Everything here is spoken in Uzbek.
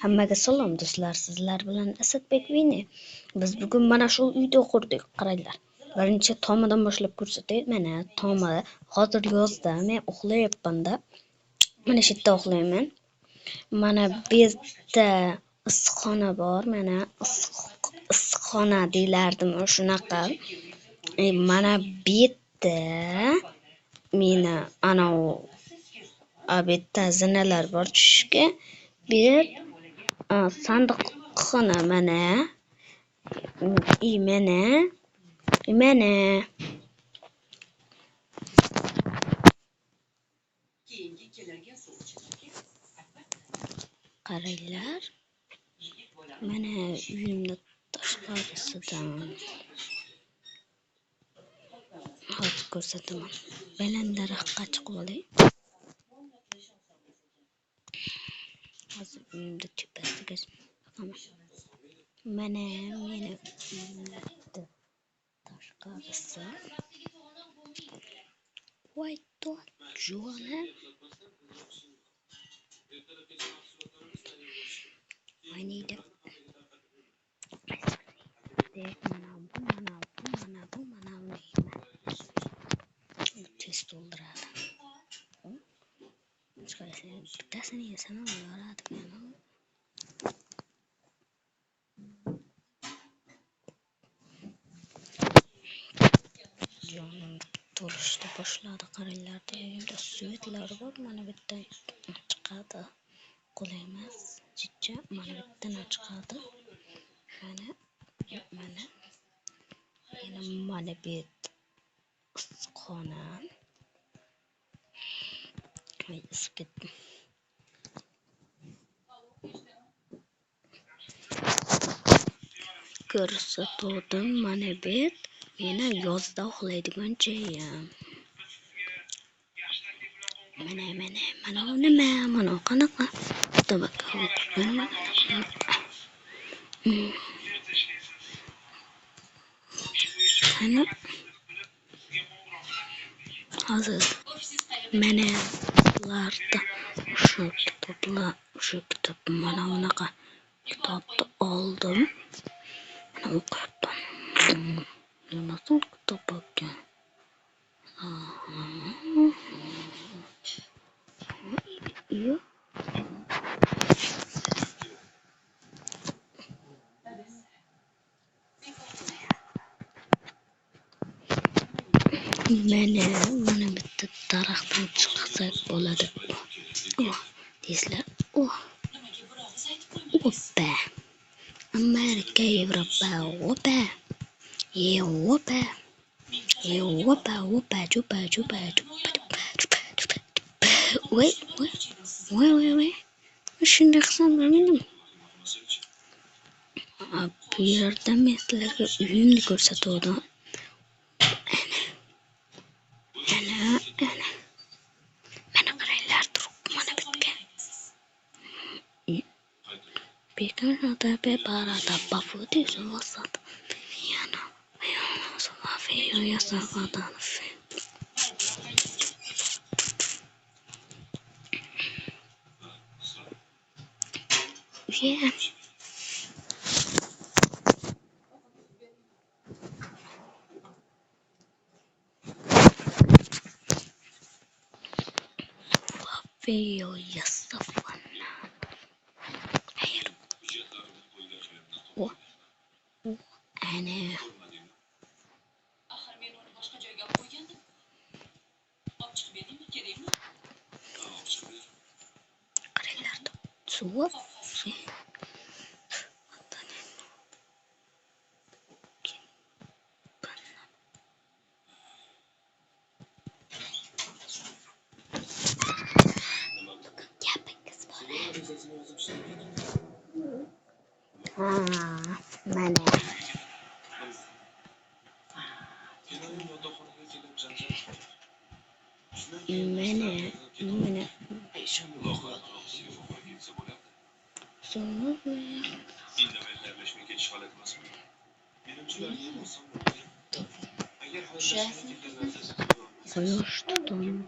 Hammaga salom do'stlar, sizlar bilan Asadbek Vini. Biz bugun mana shu uyda qurdik, qaranglar. Birinchi tomidan boshlab ko'rsatay. Mana tomi hozir yozda men uxlayapman-da. Mana shu yerda uxlayman. Mana bu yerda issiqxona bor, mana issiqxona deylardimi shunaqa. Mana bu yerda meni anavi yerda zinalar bor tushishga. Bir sandiqxona mana mana qaranglar, mana uyimni tashqarisidan hozir ko'rsataman. Balandroqqa chiqib olay. Hozir uyimni tepasiga chiqaman. Mana meni uyimni tashqarisi. Voy jo'na. Oynaydi. Mana bu tez to'ldiradi. Bittasini yesam yoradi. Jonim to'lishni boshladi. Qaranglar, uyimda svetlar bor. Mana bu yerdan chiqadi. Qulay emas, chicha. Mana bu yerdan chiqadi. Mana bu issiqxona. Isib ketdim. Ko'rsatdim. Mana bu meni yozda uxlaydigan joyim. Mana nima qanaqa tabaka. Hozir mana bularda o'sha kitob mana bunaqa kitobni oldim. Mana o'qiyapman. Nimasin kitob ekan? Mana bitta daraxtdan chiqsak bo'ladi. Deysizlar. Oppa. Amerika, Yevropa, oppa. Chupa. Voy. Shunday qilsam bo'lmaydimi? Bu yerda men sizlarga uyimni ko'rsatdim. Mana qaranglar, turib mana bitgan. Bekanada beparada bafuti suvasat. Yana suvafi ya savadan. Yeah. Feel yourself one. Ana. Qaranglar, suv. Mana. Quyosh tutunib